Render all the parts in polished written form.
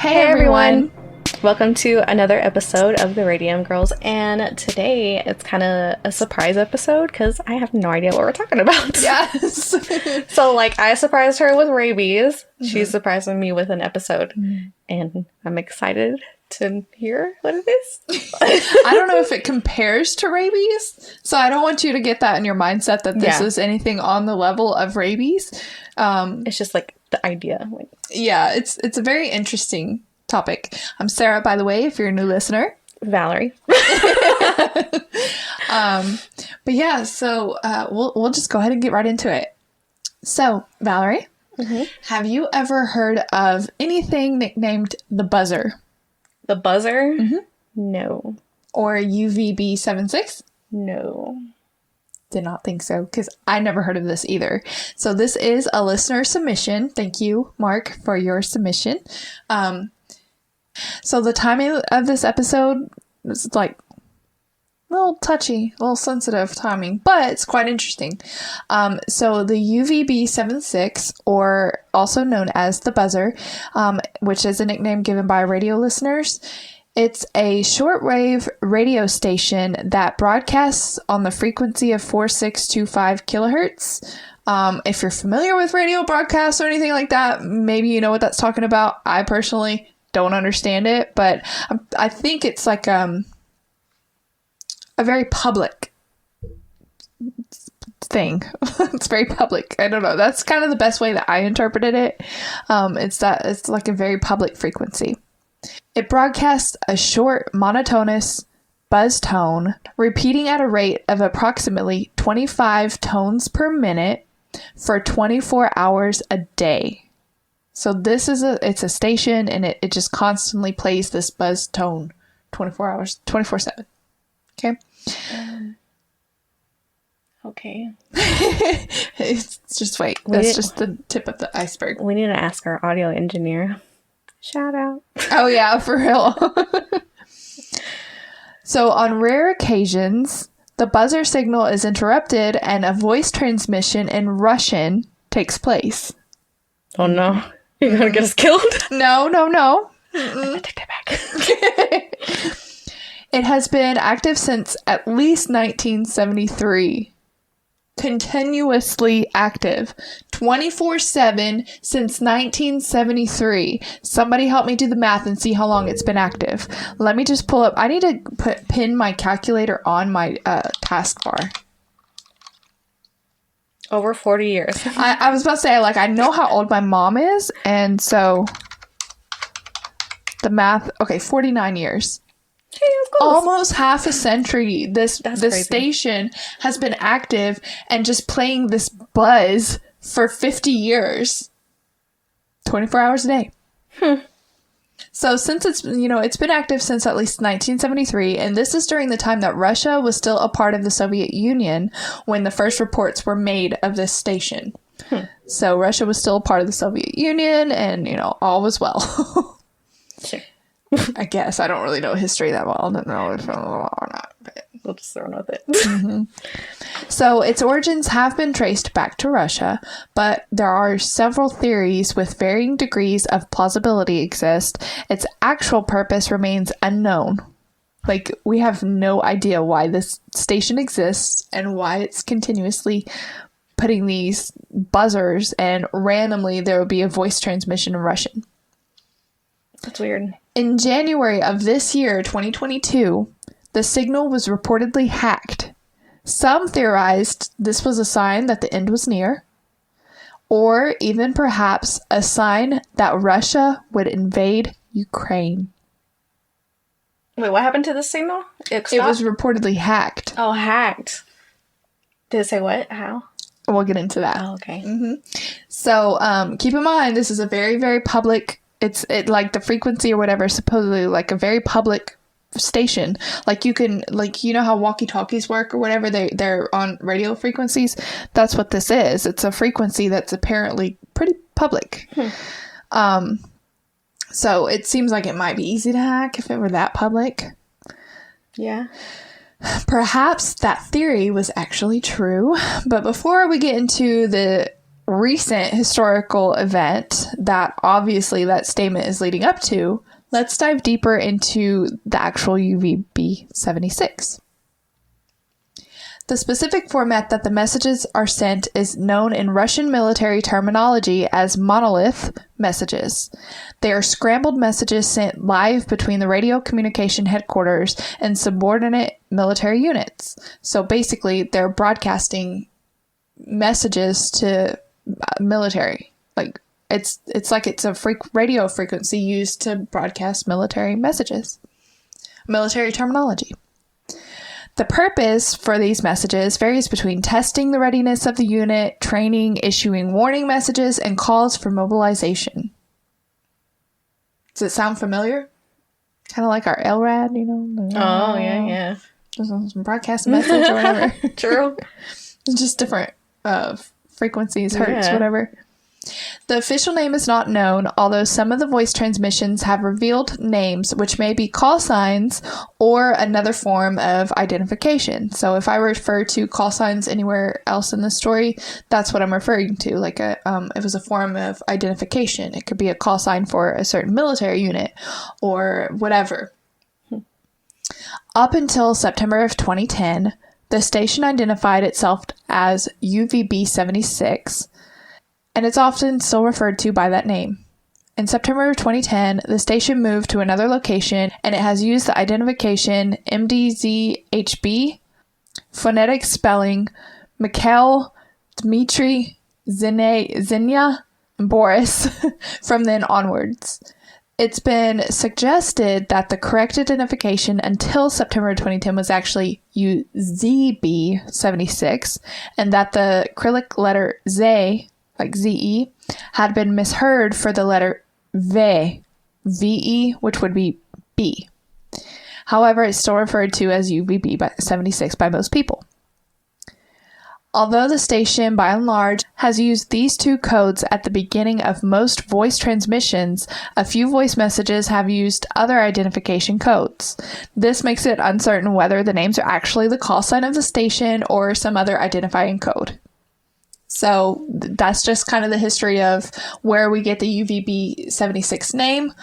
Hey everyone! Welcome to another episode of the Radium Girls, and today it's kind of a surprise episode because I have no idea what we're talking about. Yes! So, I surprised her with rabies. She surprised me with an episode, and I'm excited to hear what it is. I don't know if it compares to rabies, so I don't want you to get that in your mindset that this is anything on the level of rabies. It's just the idea. Yeah, it's a very interesting topic. I'm Sarah, by the way, if you're a new listener. Valerie. But yeah, so we'll just go ahead and get right into it. So, Valerie, have you ever heard of anything nicknamed the buzzer? The buzzer? No. Or UVB-76? No. Did not think so, because I never heard of this either. So this is a listener submission. Thank you, Mark, for your submission. So the timing of this episode is a little touchy, a little sensitive timing, but it's quite interesting. So the UVB-76, or also known as the buzzer, which is a nickname given by radio listeners, it's a shortwave radio station that broadcasts on the frequency of 4625 kilohertz. If you're familiar with radio broadcasts or anything like that, maybe you know what that's talking about. I personally don't understand it, but I think it's a very public thing. It's very public. I don't know. That's kind of the best way that I interpreted it. It's like a very public frequency. It broadcasts a short, monotonous buzz tone, repeating at a rate of approximately 25 tones per minute for 24 hours a day. So it's a station, and it just constantly plays this buzz tone 24 hours, 24/7. Okay? Okay. It's just wait. That's just the tip of the iceberg. We need to ask our audio engineer. Shout out. Oh, yeah, for real. So on rare occasions, the buzzer signal is interrupted and a voice transmission in Russian takes place. Oh, no. You're going to get us killed? No. I take that back. It has been active since at least 1973. Continuously active 24/7 since 1973. Somebody help me do the math and see how long it's been active. Let me just pull up. I need to pin my calculator on my taskbar. Over 40 years. I was about to say, I know how old my mom is, and so the math. Okay, 49 years. Hey, almost half a century. This crazy. Station has been active and just playing this buzz for 50 years. 24 hours a day. So since it's been active since at least 1973, and this is during the time that Russia was still a part of the Soviet Union when the first reports were made of this station. So Russia was still a part of the Soviet Union, and all was well. Sure. I guess. I don't really know history that well. I don't know if I'm or not, but we'll just throw in with it. So its origins have been traced back to Russia, but there are several theories with varying degrees of plausibility exist. Its actual purpose remains unknown. We have no idea why this station exists and why it's continuously putting these buzzers, and randomly there will be a voice transmission in Russian. That's weird. In January of this year, 2022, the signal was reportedly hacked. Some theorized this was a sign that the end was near, or even perhaps a sign that Russia would invade Ukraine. Wait, what happened to the signal? It was reportedly hacked. Oh, hacked. Did it say what? How? We'll get into that. Oh, okay. So keep in mind, this is a very, very public... It's the frequency or whatever is supposedly a very public station. You can, how walkie-talkies work or whatever, they're on radio frequencies. That's what this is. It's a frequency that's apparently pretty public. So it seems like it might be easy to hack if it were that public. Yeah. Perhaps that theory was actually true. But before we get into the recent historical event that obviously that statement is leading up to, let's dive deeper into the actual UVB-76. The specific format that the messages are sent is known in Russian military terminology as monolith messages. They are scrambled messages sent live between the radio communication headquarters and subordinate military units. So basically, they're broadcasting messages to military. Like it's like it's a radio frequency used to broadcast military messages. Military terminology. The purpose for these messages varies between testing the readiness of the unit, training, issuing warning messages, and calls for mobilization. Does it sound familiar? Kind of like our LRAD, you know? Oh, yeah. Some broadcast message or whatever. True. It's just different frequencies, hertz, whatever. The official name is not known, although some of the voice transmissions have revealed names, which may be call signs or another form of identification. So if I refer to call signs anywhere else in the story, that's what I'm referring to. Like it was a form of identification. It could be a call sign for a certain military unit or whatever. Up until September of 2010, the station identified itself as UVB-76, and it's often still referred to by that name. In September of 2010, the station moved to another location, and it has used the identification MDZHB, phonetic spelling, Mikhail, Dmitry, Zenya, and Boris from then onwards. It's been suggested that the correct identification until September 2010 was actually UZB-76, and that the Cyrillic letter Z, like ZE, had been misheard for the letter VE, which would be B. However, it's still referred to as UVB-76 by most people. Although the station, by and large, has used these two codes at the beginning of most voice transmissions, a few voice messages have used other identification codes. This makes it uncertain whether the names are actually the call sign of the station or some other identifying code. So that's just kind of the history of where we get the UVB-76 name.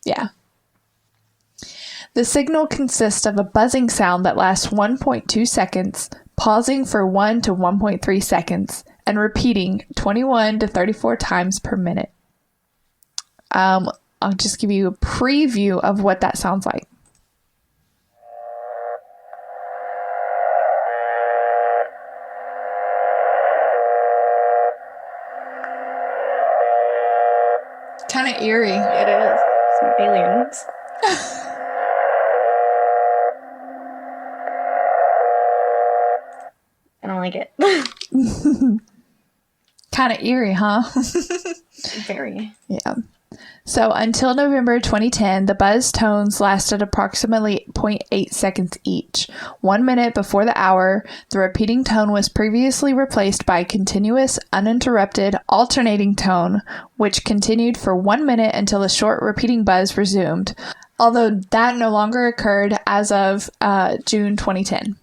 Yeah. The signal consists of a buzzing sound that lasts 1.2 seconds, pausing for 1 to 1.3 seconds, and repeating 21 to 34 times per minute. I'll just give you a preview of what that sounds like. Kind of eerie. It is. Some aliens. I don't like it. Kind of eerie, huh? Very. Yeah. So until November 2010, the buzz tones lasted approximately 0.8 seconds each. 1 minute before the hour, the repeating tone was previously replaced by a continuous, uninterrupted, alternating tone, which continued for 1 minute until a short repeating buzz resumed, although that no longer occurred as of June 2010.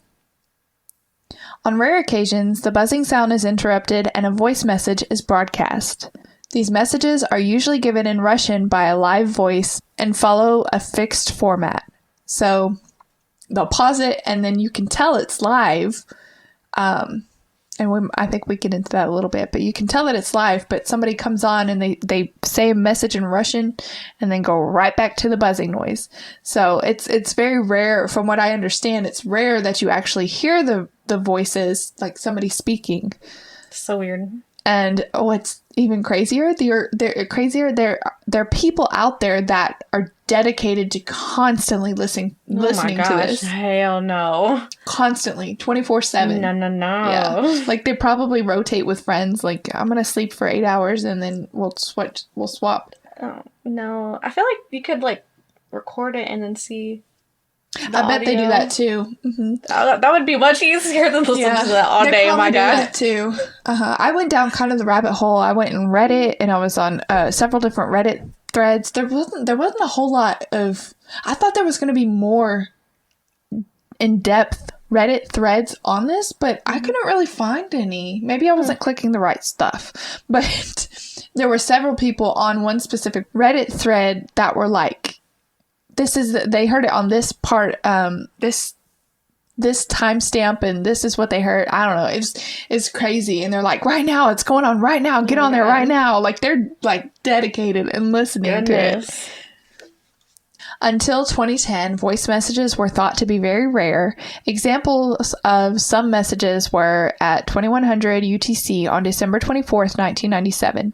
On rare occasions, the buzzing sound is interrupted and a voice message is broadcast. These messages are usually given in Russian by a live voice and follow a fixed format. So they'll pause it and then you can tell it's live. I think we get into that a little bit, but you can tell that it's live, but somebody comes on and they say a message in Russian and then go right back to the buzzing noise. So it's very rare, from what I understand, it's rare that you actually hear the voices, like somebody speaking. So weird. And what's even crazier, there are people out there that are dedicated to constantly listening to this. Hell no. Constantly, 24/7. No. Yeah. Like they probably rotate with friends. Like, I'm gonna sleep for 8 hours and then we'll swap. Oh, no. I feel like you could like record it and then see. I bet they do that too. Mm-hmm. That would be much easier than listening to that all day. Oh my god. That too. I went down kind of the rabbit hole. I went and read it, and I was on several different Reddit threads. There wasn't a whole lot of. I thought there was going to be more in-depth Reddit threads on this, but I couldn't really find any. Maybe I wasn't clicking the right stuff. But there were several people on one specific Reddit thread that were like, they heard it on this part, this timestamp, and this is what they heard. I don't know. It's crazy. And they're like, right now, it's going on right now. Get on there right now. Like, they're like dedicated and listening to it. Until 2010, voice messages were thought to be very rare. Examples of some messages were at 2100 UTC on December 24th, 1997.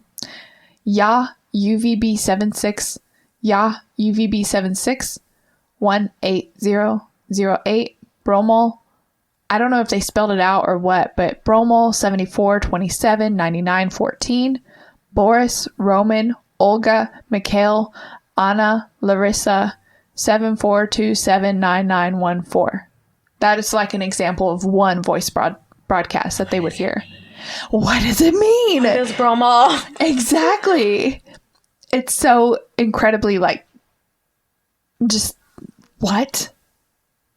Ya UVB-76, Ya UVB-76, 18008, Bromel. I don't know if they spelled it out or what, but Bromel 74 27 99 14, Boris, Roman, Olga, Mikhail, Anna, Larissa, 74279914. That is like an example of one voice broadcast that they would hear. What does it mean? What is Bromel? Exactly. It's so incredibly like, just what?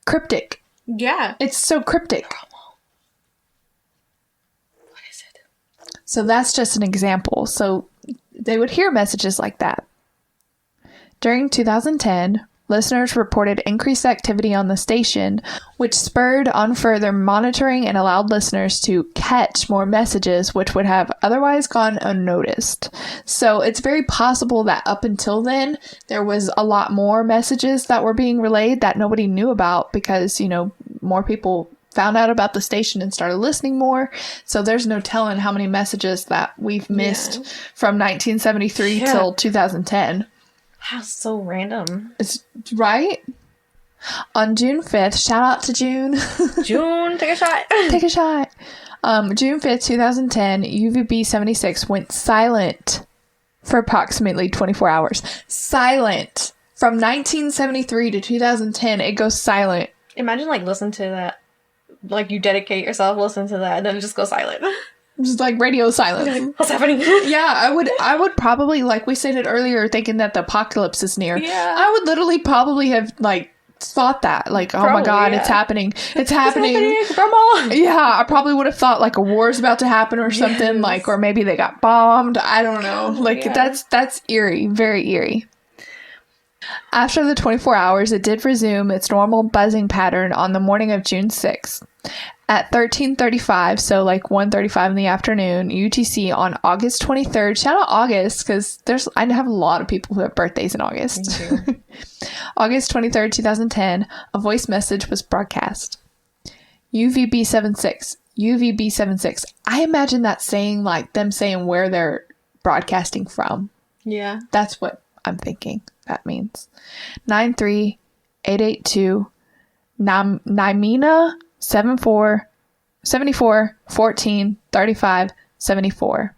Cryptic. Yeah. It's so cryptic. What is it? So that's just an example. So they would hear messages like that. During 2010, listeners reported increased activity on the station, which spurred on further monitoring and allowed listeners to catch more messages which would have otherwise gone unnoticed. So it's very possible that up until then, there was a lot more messages that were being relayed that nobody knew about because, you know, more people found out about the station and started listening more. So there's no telling how many messages that we've missed from 1973 till 2010. How so random. It's right. On June 5th, shout out to June. June, take a shot. Take a shot. June 5th, 2010, UVB-76 went silent for approximately 24 hours. Silent. From 1973 to 2010, it goes silent. Imagine like listen to that. Like you dedicate yourself, listen to that, and then it just goes silent. Just like radio silence. Like, what's happening? Yeah, I would probably, like we stated earlier, thinking that the apocalypse is near. Yeah. I would literally probably have like thought that. Like, oh my God, it's happening. It's happening. Yeah, I probably would have thought like a war's about to happen or something, like, or maybe they got bombed. I don't know. Like that's eerie, very eerie. After the 24 hours, it did resume its normal buzzing pattern on the morning of June 6th. At 13:35, so like 1:35 in the afternoon, UTC on August 23rd. Shout out August, because I have a lot of people who have birthdays in August. August 23rd, 2010, a voice message was broadcast. UVB-76. UVB-76. I imagine that saying like them saying where they're broadcasting from. Yeah. That's what I'm thinking that means. 93882 Naimina 74 14 35 74.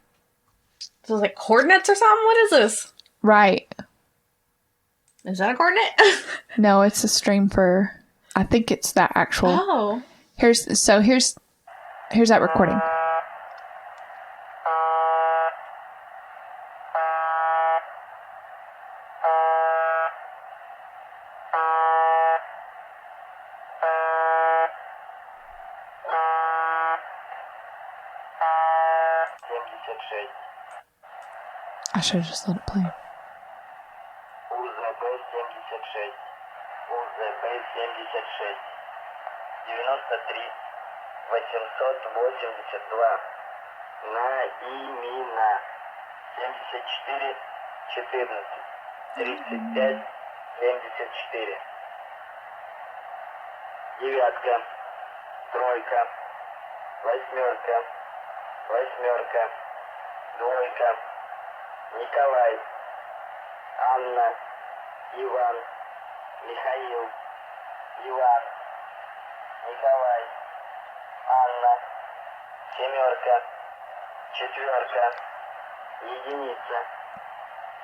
So it's like coordinates or something? What is this? Right. Is that a coordinate? No, it's a stream for, I think it's that actual. Oh. Here's that recording. I should have just let it play. UVB-76, UVB-76, 93 882, Наимина, 74 14 35 74. Девятка, тройка, восьмерка, восьмерка, двойка, Николай, Анна, Иван, Михаил, Иван, Николай, Анна, семерка, четверка, единица,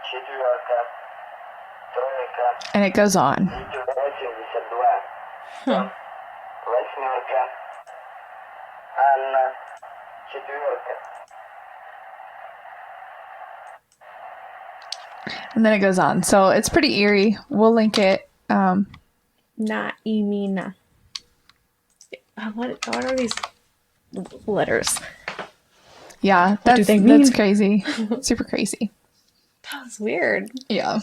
четверка, тройка. And it goes on. 82, восьмерка, Анна, четверка. And then it goes on. So it's pretty eerie. We'll link it. Naimina. What are these letters? Yeah, do they mean? that's crazy. Super crazy. That was weird. Yeah.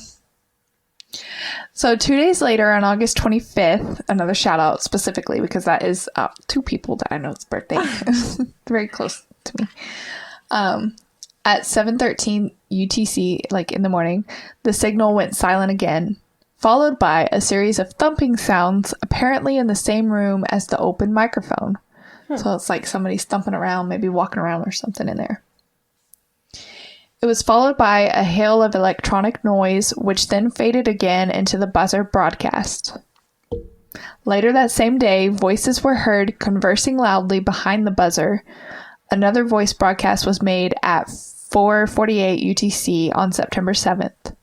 So 2 days later, on August 25th, another shout out specifically because that is 2 people that I know's birthday. Very close to me. At 7:13 UTC, like in the morning, the signal went silent again, followed by a series of thumping sounds, apparently in the same room as the open microphone. So it's like somebody's thumping around, maybe walking around or something in there. It was followed by a hail of electronic noise, which then faded again into the buzzer broadcast. Later that same day, voices were heard conversing loudly behind the buzzer. Another voice broadcast was made at 4:48 UTC on September 7th.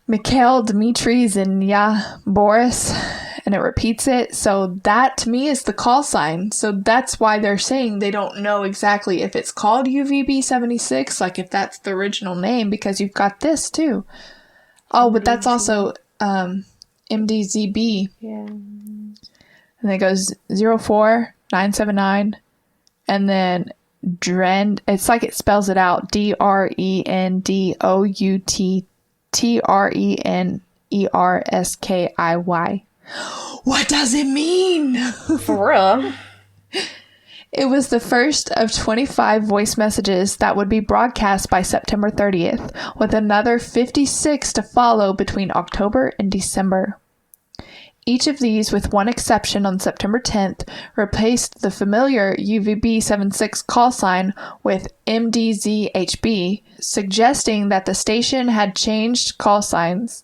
Mikhail, Dmitry, Zinya, Boris, and it repeats it. So that, to me, is the call sign. So that's why they're saying they don't know exactly if it's called UVB-76, like if that's the original name, because you've got this too. Oh, but that's also MDZB. Yeah. And then it goes 04979, and then Drend. It's like it spells it out. DRENDOUTTRENERSKIY. What does it mean? For real. It was the first of 25 voice messages that would be broadcast by September 30th, with another 56 to follow between October and December. Each of these, with one exception on September 10th, replaced the familiar UVB-76 call sign with MDZHB, suggesting that the station had changed call signs.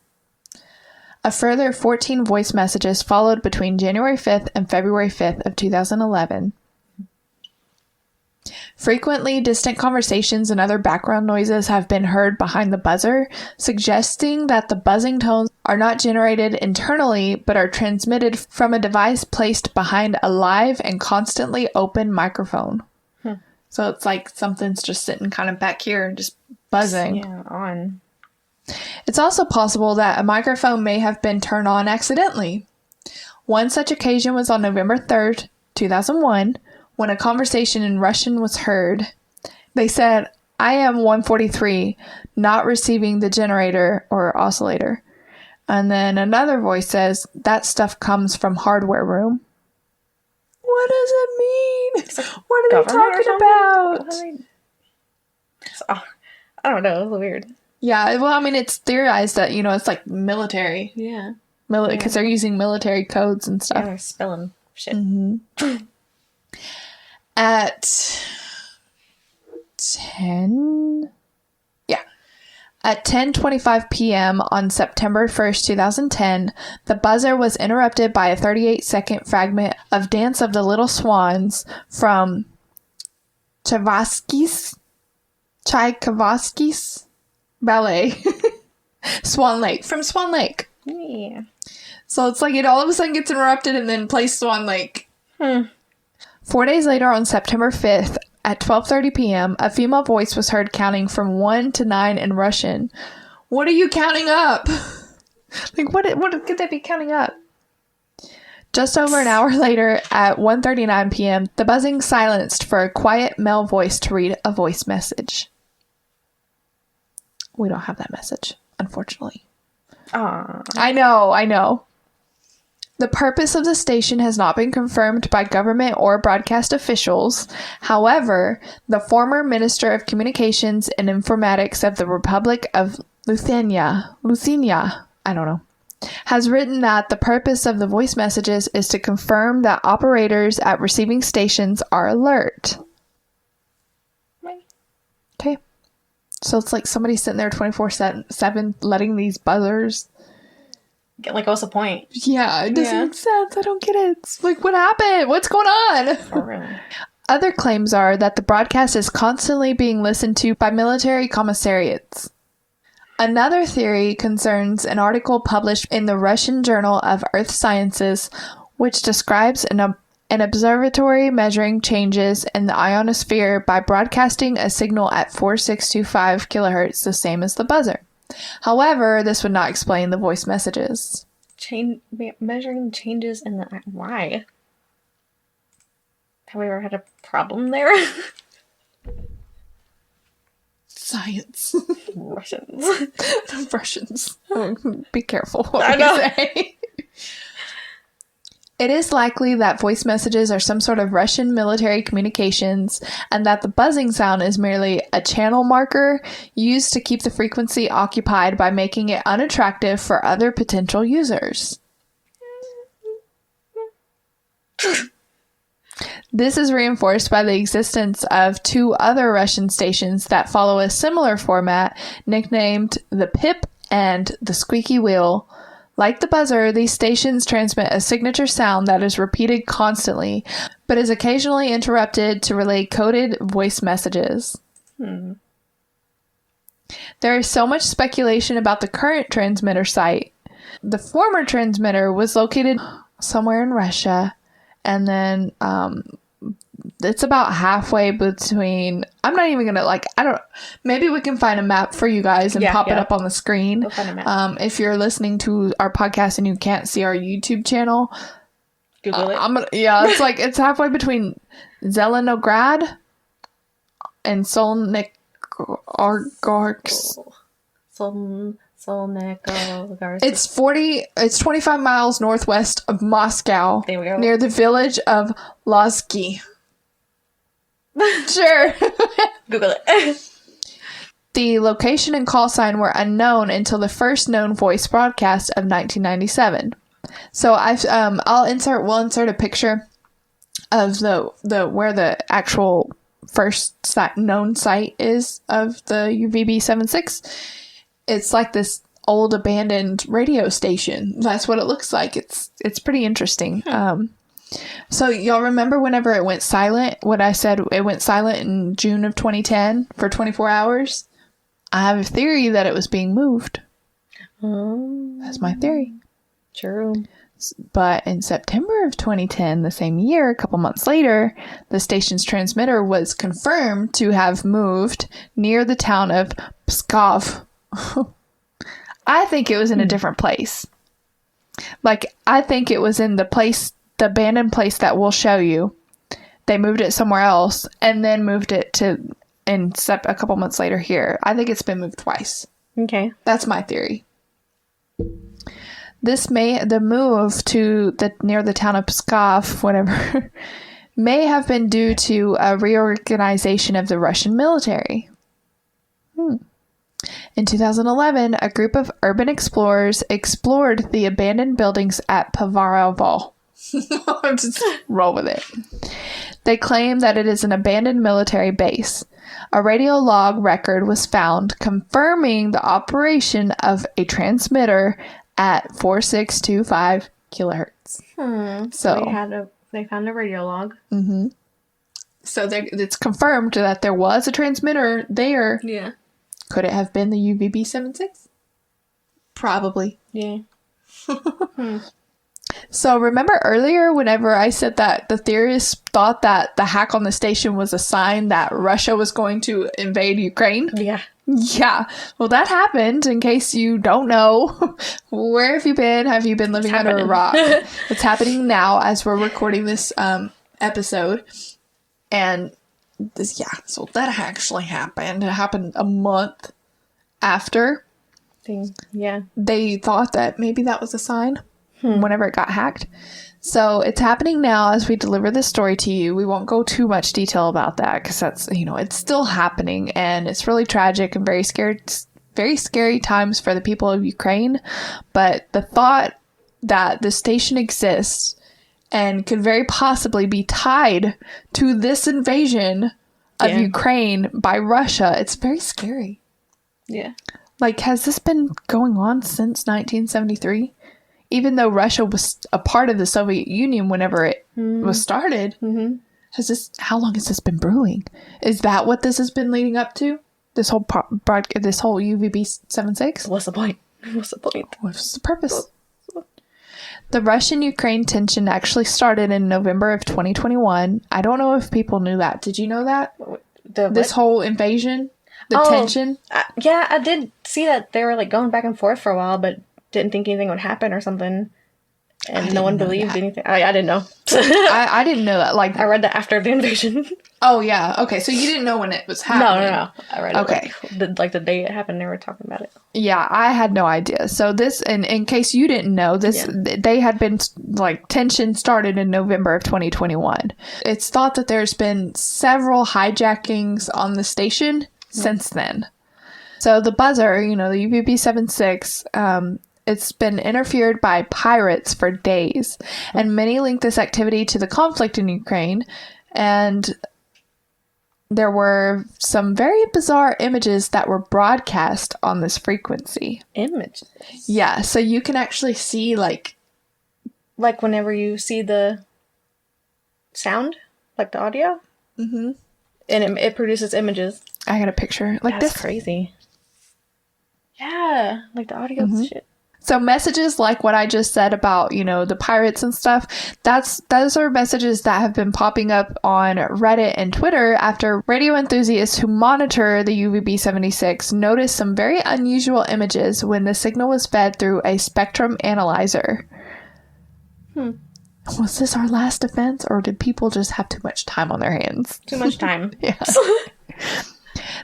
A further 14 voice messages followed between January 5th and February 5th of 2011. Frequently, distant conversations and other background noises have been heard behind the buzzer, suggesting that the buzzing tones are not generated internally, but are transmitted from a device placed behind a live and constantly open microphone. So it's like something's just sitting kind of back here and just buzzing. Yeah, on. It's also possible that a microphone may have been turned on accidentally. One such occasion was on November 3rd, 2001, when a conversation in Russian was heard. They said, "I am 143, not receiving the generator or oscillator." And then another voice says, "That stuff comes from hardware room." What does it mean? What are they talking about? I don't know. It was weird. Yeah, well, I mean, it's theorized that, it's like military. Yeah. Because they're using military codes and stuff. Yeah, they're spelling shit. At 10:25 p.m. on September 1st, 2010, the buzzer was interrupted by a 38-second fragment of Dance of the Little Swans from Tchaikovsky's ballet, Swan Lake, from Swan Lake. Yeah. So it's like it all of a sudden gets interrupted and then plays Swan Lake. 4 days later, on September 5th, at 12:30 p.m., a female voice was heard counting from 1 to 9 in Russian. What are you counting up? Like, what could they be counting up? Just over an hour later, at 1:39 p.m., the buzzing silenced for a quiet male voice to read a voice message. We don't have that message, unfortunately. Aww. I know. The purpose of the station has not been confirmed by government or broadcast officials. However, the former Minister of Communications and Informatics of the Republic of Lithuania, I don't know, has written that the purpose of the voice messages is to confirm that operators at receiving stations are alert. Okay. So it's like somebody sitting there 24/7 letting these buzzers. Like, what's the point? Yeah, it doesn't make sense. I don't get it. It's like, what happened? What's going on? For real. Other claims are that the broadcast is constantly being listened to by military commissariats. Another theory concerns an article published in the Russian Journal of Earth Sciences, which describes an observatory measuring changes in the ionosphere by broadcasting a signal at 4625 kilohertz, the same as the buzzer. However, this would not explain the voice messages. Measuring changes in the... Why? Have we ever had a problem there? Science. Russians. Russians. Be careful what I we know. say. It is likely that voice messages are some sort of Russian military communications and that the buzzing sound is merely a channel marker used to keep the frequency occupied by making it unattractive for other potential users. This is reinforced by the existence of 2 other Russian stations that follow a similar format, nicknamed the Pip and the Squeaky Wheel. Like the buzzer, these stations transmit a signature sound that is repeated constantly, but is occasionally interrupted to relay coded voice messages. There is so much speculation about the current transmitter site. The former transmitter was located somewhere in Russia, and then it's about halfway between. I'm not even gonna maybe we can find a map for you guys and pop it up on the screen. We'll find a map. If you're listening to our podcast and you can't see our YouTube channel, Google it. it's like it's halfway between Zelenograd and Solnik. It's 25 miles northwest of Moscow. There we go. Near the village of Lozky. Sure. Google it. The location and call sign were unknown until the first known voice broadcast of 1997. So we'll insert a picture of the where the actual first known site is of the UVB-76. It's like this old abandoned radio station. That's what it looks like. It's pretty interesting. So y'all remember whenever it went silent, what I said, it went silent in June of 2010 for 24 hours? I have a theory that it was being moved. That's my theory. True. But in September of 2010, the same year, a couple months later, the station's transmitter was confirmed to have moved near the town of Pskov. I think it was in a different place. I think it was in the abandoned place that we'll show you. They moved it somewhere else and then moved it a couple months later here. I think it's been moved twice. Okay. That's my theory. The move to near the town of Pskov, whatever, may have been due to a reorganization of the Russian military. In 2011, a group of urban explorers explored the abandoned buildings at Pavarovo. Just roll with it. They claim that it is an abandoned military base. A radio log record was found confirming the operation of a transmitter at 4625 kilohertz. So they found a radio log. Mm-hmm. So it's confirmed that there was a transmitter there. Yeah. Could it have been the UVB-76? Probably. Yeah. So remember earlier whenever I said that the theorists thought that the hack on the station was a sign that Russia was going to invade Ukraine? Yeah. Yeah. Well, that happened. In case you don't know, where have you been? Have you been living under a rock? It's happening now as we're recording this episode. And so that actually happened. It happened a month after. Yeah. They thought that maybe that was a sign whenever it got hacked. So it's happening now as we deliver this story to you. We won't go too much detail about that because that's, it's still happening and it's really tragic and very scary times for the people of Ukraine. But the thought that the station exists and could very possibly be tied to this invasion of Ukraine by Russia, it's very scary. Yeah. Has this been going on since 1973? Even though Russia was a part of the Soviet Union whenever it was started, how long has this been brewing? Is that what this has been leading up to? This whole UVB-76? What's the point? What's the purpose? The Russian-Ukraine tension actually started in November of 2021. I don't know if people knew that. Did you know that? This whole invasion? The tension? Yeah, I did see that they were going back and forth for a while, but didn't think anything would happen or something. And no one believed anything. I didn't know. I didn't know that. Like, I read that after the invasion. oh yeah, okay. So you didn't know when it was happening? No. I read it like the day it happened. They were talking about it. Yeah, I had no idea. So this, in case you didn't know, they had been like tension started in November of 2021. It's thought that there's been several hijackings on the station since then. So the buzzer, the UVB-76, it's been interfered by pirates for days, and many link this activity to the conflict in Ukraine. And there were some very bizarre images that were broadcast on this frequency. Images? Yeah, so you can actually see, like whenever you see the sound, like the audio, and it produces images. I got a picture like That's this. Crazy. Yeah, like the audio shit. So messages like what I just said about, the pirates and stuff, those are messages that have been popping up on Reddit and Twitter after radio enthusiasts who monitor the UVB-76 noticed some very unusual images when the signal was fed through a spectrum analyzer. Was this our last defense, or did people just have too much time on their hands? Too much time. Yeah.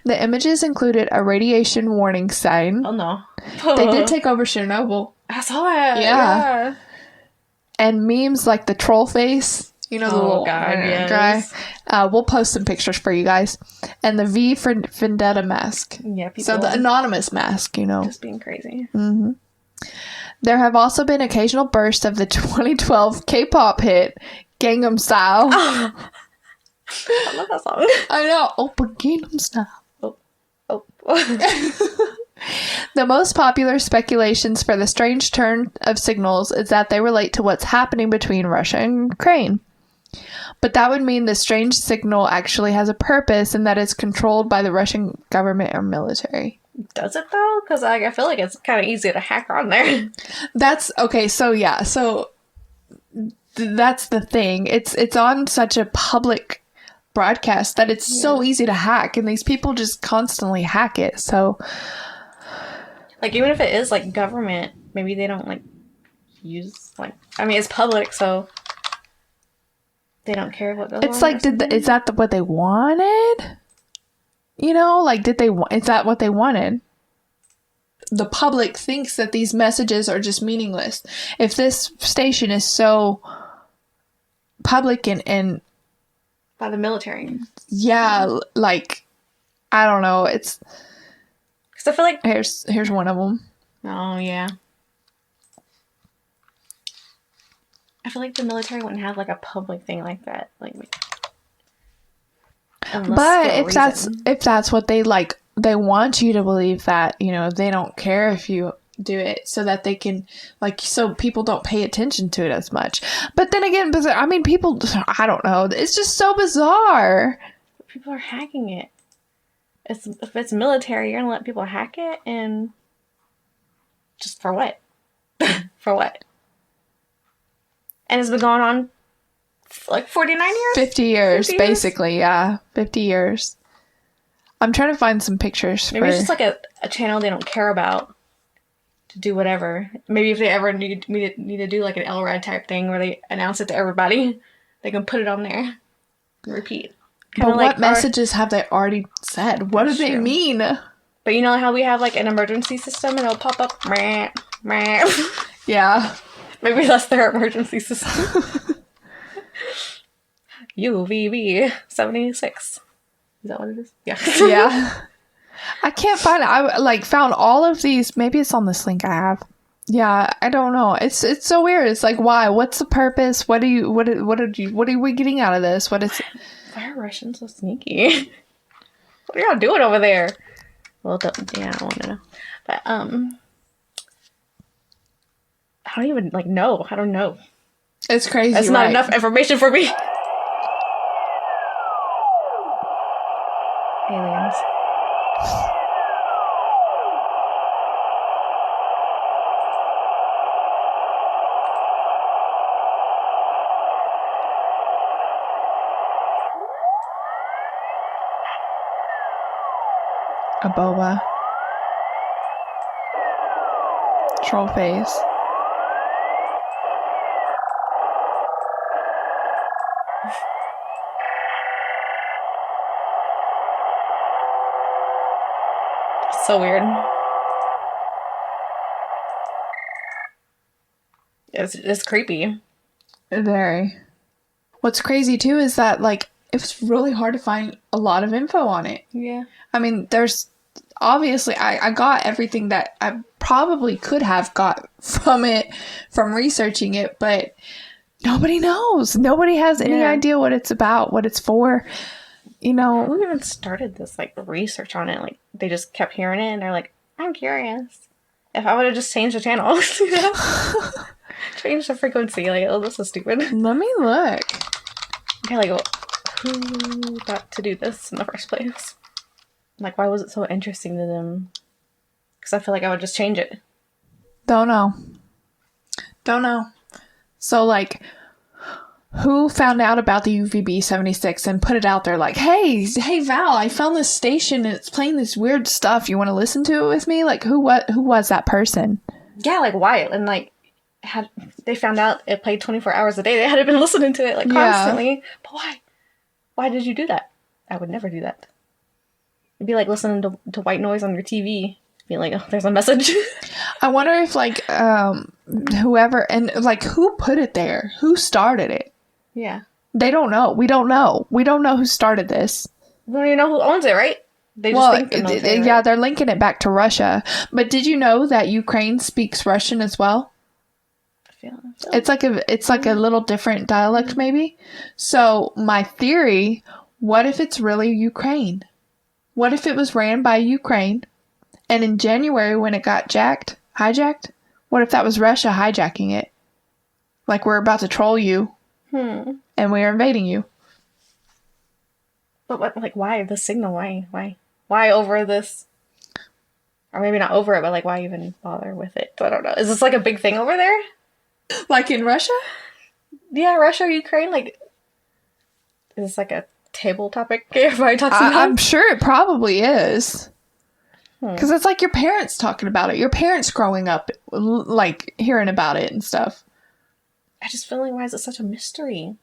The images included a radiation warning sign. Oh, no. They did take over Chernobyl. I saw it. Yeah. And memes like the troll face. The little guy. We'll post some pictures for you guys. And the V for Vendetta mask. Yeah, people. So the anonymous mask, Just being crazy. Mm-hmm. There have also been occasional bursts of the 2012 K-pop hit, Gangnam Style. I love that song. I know. Oppa Gangnam Style. Oh. The most popular speculations for the strange turn of signals is that they relate to what's happening between Russia and Ukraine. But that would mean the strange signal actually has a purpose and that it's controlled by the Russian government or military. Does it though? Because I feel like it's kind of easy to hack on there. That's okay. So yeah. So that's the thing. It's on such a public broadcast that it's so easy to hack, and these people just constantly hack it. So like, even if it is like government, maybe they don't use it's public, so they don't care what goes on. It's like, is that what they wanted? Is that what they wanted? The public thinks that these messages are just meaningless. If this station is so public and by the military. Yeah, I don't know. It's because I feel like here's one of them. Oh yeah. I feel like the military wouldn't have a public thing like that. But if that's what they they want you to believe that, they don't care if you do it so that they can so people don't pay attention to it as much. But then again, people, I don't know, it's just so bizarre. People are hacking it. If it's military, you're gonna let people hack it, and just for what? For what? And it's been going on 49 years? 50 years, basically, yeah. 50 years. I'm trying to find some pictures. Maybe it's just a channel they don't care about to do whatever. Maybe if they ever need to do an LRAD type thing where they announce it to everybody, they can put it on there and repeat. But what messages have they already said? What do they mean? But you know how we have an emergency system and it'll pop up? Yeah. Maybe that's their emergency system. UVB-76. Is that what it is? Yeah. Yeah. I can't find it. I found all of these. Maybe it's on this link I have. Yeah, I don't know. It's so weird. It's why? What's the purpose? What are we getting out of this? What is? Why are Russians so sneaky? What are y'all doing over there? Well, I don't want to know. But I don't even know. I don't know. It's crazy. That's not enough information for me. Aliens. A boba. Troll face. So weird. It's creepy. Very. What's crazy too is that like it was really hard to find a lot of info on it. Yeah. I mean, there's obviously I got everything that I probably could have got from it from researching it, but nobody knows. Nobody has any idea what it's about, what it's for. You know, Who even started this like research on it? Like they just kept hearing it and they're like, I'm curious. If I would have just changed the channel, you know? Change the frequency, like, oh, this is stupid. let me look. Okay, like, well, who got to do this in the first place? Like, why was it so interesting to them? Because I feel like I would just change it. Don't know. So, like, who found out about the UVB-76 and put it out there like, hey, Val, I found this station and it's playing this weird stuff. You want to listen to it with me? Like, who was that person? Yeah, like, why? And, like, they found out it played 24 hours a day. They had been listening to it, like, constantly. But why? Why did you do that? I would never do that. It'd be like listening to white noise on your TV. Being like, oh, there's a message. I wonder if, like, whoever, and, like, who put it there? Who started it? Yeah. They don't know. We don't know. We don't know who started this. We don't even know who owns it, right? They just think they know it, yeah, right? they're linking it back to Russia. But did you know that Ukraine speaks Russian as well? It's like a little different dialect, maybe. So my theory: what if it's really Ukraine? What if it was ran by Ukraine, and in January when it got hijacked? What if that was Russia hijacking it? Like, we're about to troll you, and we're invading you. But what? Like, why the signal? Why over this? Or maybe not over it, but like, why even bother with it? I don't know. Is this like a big thing over there? Like in Russia? Yeah, Russia or Ukraine? Like, is this like a table topic everybody talks about? I'm sure it probably is. Because it's like your parents talking about it. Your parents growing up, like, hearing about it and stuff. I just feel like, why is it such a mystery?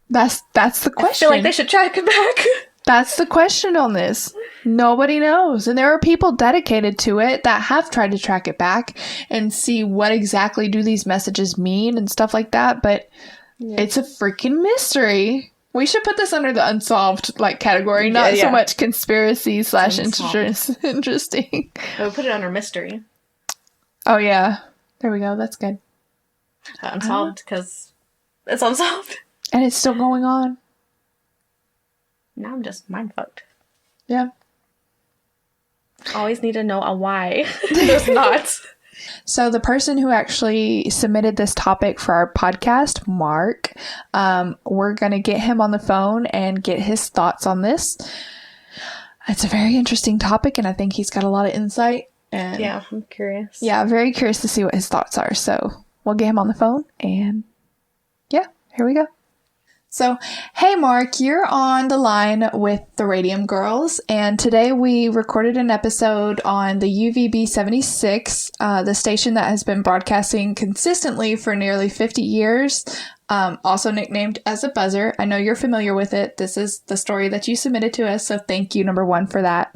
That's the question. I feel like they should track it back. That's the question on this. Nobody knows. And there are people dedicated to it that have tried to track it back and see what exactly do these messages mean and stuff like that. But it's a freaking mystery. We should put this under the unsolved like category, not so much conspiracy / interesting. We'll put it under mystery. Oh, yeah. There we go. That's good. Unsolved, because it's unsolved. And it's still going on. Now I'm just mind fucked. Yeah. Always need to know a why. There's not. So the person who actually submitted this topic for our podcast, Mark, we're going to get him on the phone and get his thoughts on this. It's a very interesting topic, and I think he's got a lot of insight. And yeah, I'm curious. Yeah, very curious to see what his thoughts are. So we'll get him on the phone, and yeah, here we go. So, hey Mark, you're on the line with the Radium Girls, and today we recorded an episode on the UVB-76, the station that has been broadcasting consistently for nearly 50 years, also nicknamed as a buzzer. I know you're familiar with it. This is the story that you submitted to us, so thank you, number one, for that.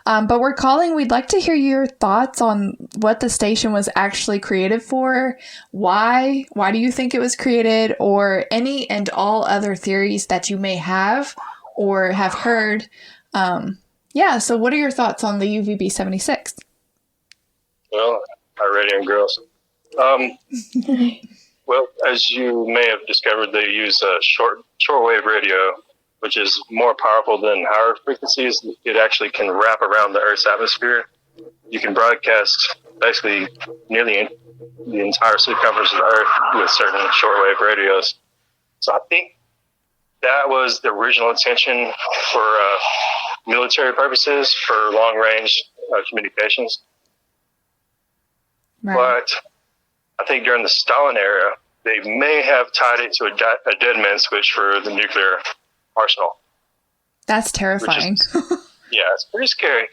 But we'd like to hear your thoughts on what the station was actually created for, why do you think it was created, or any and all other theories that you may have or have heard. So what are your thoughts on the UVB-76? Well, our Radium Girls. Well, as you may have discovered, they use a shortwave radio, which is more powerful than higher frequencies. It actually can wrap around the Earth's atmosphere. You can broadcast basically nearly the entire circumference of the Earth with certain shortwave radios. So I think that was the original intention for military purposes, for long-range communications. Right. But I think during the Stalin era, they may have tied it to a dead man switch for the nuclear arsenal. That's terrifying. Yeah, it's pretty scary.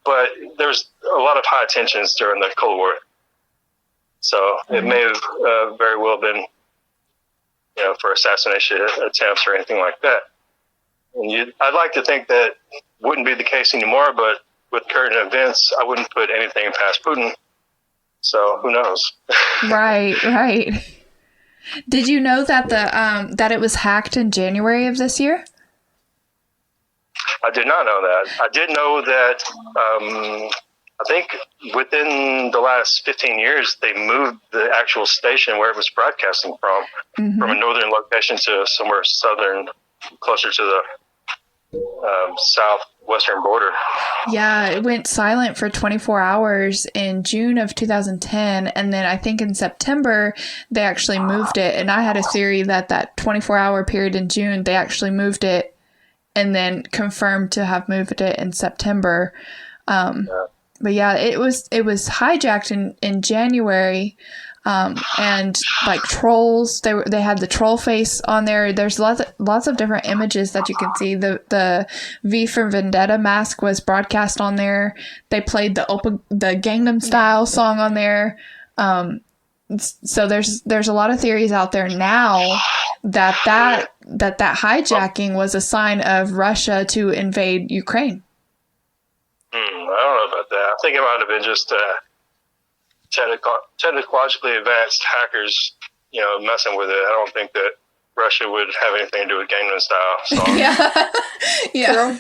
But there's a lot of high tensions during the Cold War. So it may have very well been for assassination attempts or anything like that. And I'd like to think that wouldn't be the case anymore, but with current events, I wouldn't put anything past Putin. So who knows? Right. Did you know that that it was hacked in January of this year? I did not know that. I did know that I think within the last 15 years, they moved the actual station where it was broadcasting from a northern location to somewhere southern, closer to the southwestern border. Yeah, it went silent for 24 hours in June of 2010, and then I think in September they actually moved it. And I had a theory that 24-hour period in June, they actually moved it and then confirmed to have moved it in September. But yeah, it was hijacked in January. And like trolls, they had the troll face on there. There's lots of different images that you can see. The V for Vendetta mask was broadcast on there. They played the Gangnam Style song on there. So there's a lot of theories out there now that hijacking was a sign of Russia to invade Ukraine. I don't know about that. I think it might have been just technologically advanced hackers, messing with it. I don't think that Russia would have anything to do with Gangnam Style. So. Yeah.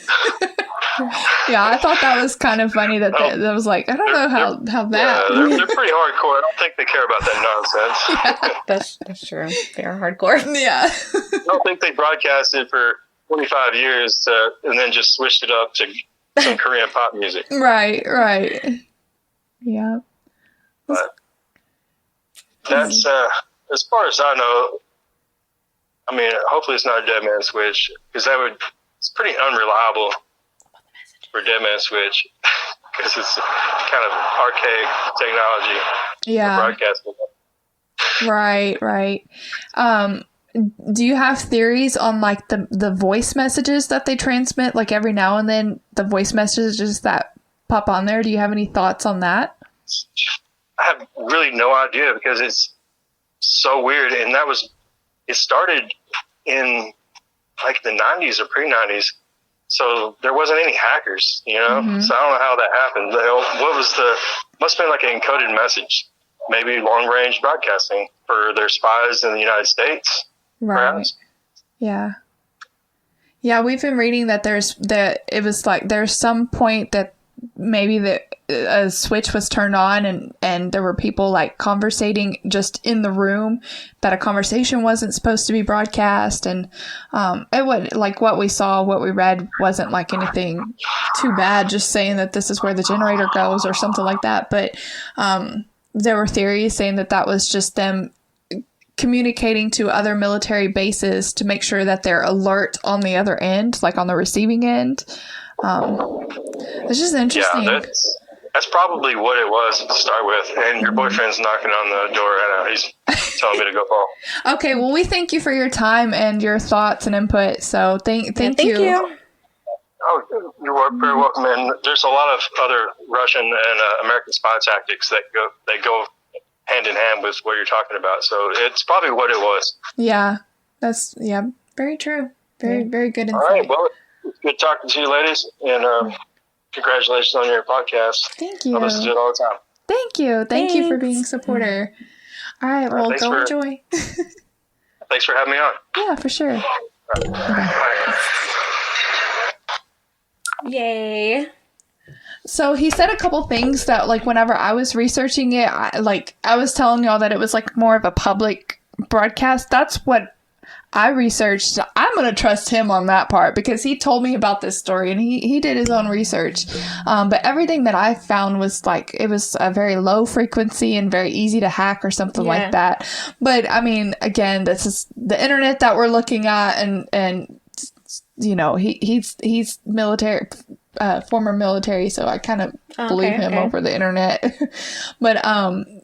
Yeah, I thought that was kind of funny that was like, I don't know how that. Yeah, they're pretty hardcore. I don't think they care about that nonsense. That's true. They are hardcore. Yeah. I don't think they broadcasted for 25 years and then just switched it up to some Korean pop music. Right. Yeah. But that's, as far as I know, I mean, hopefully it's not a dead man switch, because it's pretty unreliable for dead man switch, because it's kind of archaic technology for broadcasting. Right. Do you have theories on like the voice messages that they transmit, like every now and then the voice messages that pop on there? Do you have any thoughts on that? I have really no idea, because it's so weird. And it started in like the 90s or pre-90s. So there wasn't any hackers, So I don't know how that happened. Must have been like an encoded message, maybe long range broadcasting for their spies in the United States. Right. Perhaps. Yeah. Yeah. We've been reading that there's some point that maybe a switch was turned on and there were people like conversating just in the room, that a conversation wasn't supposed to be broadcast. And it would, like what we read wasn't like anything too bad, just saying that this is where the generator goes or something like that. But there were theories saying that was just them communicating to other military bases to make sure that they're alert on the other end, like on the receiving end. It's just interesting. Yeah, that's probably what it was to start with. And your boyfriend's knocking on the door right now. He's telling me to go call. Okay, well, we thank you for your time and your thoughts and input. So thank you. Thank you. Oh, you're very welcome. And there's a lot of other Russian and American spy tactics that go hand in hand with what you're talking about. So it's probably what it was. Yeah, that's very true. Very good insight. All right, well, it's good talking to you, ladies, and congratulations on your podcast. Thank you. I listen to it all the time. Thank you. Thank you for being a supporter. All right, well, go enjoy. Thanks for having me on. Yeah, for sure. Bye. Yay. So he said a couple things that, like, whenever I was researching it, I was telling y'all that it was like more of a public broadcast. That's what I researched. I'm going to trust him on that part because he told me about this story and he did his own research. But everything that I found was like, it was a very low frequency and very easy to hack or something like that. But I mean, again, this is the internet that we're looking at, and he's military, former military, so I kind of believe him over the internet. But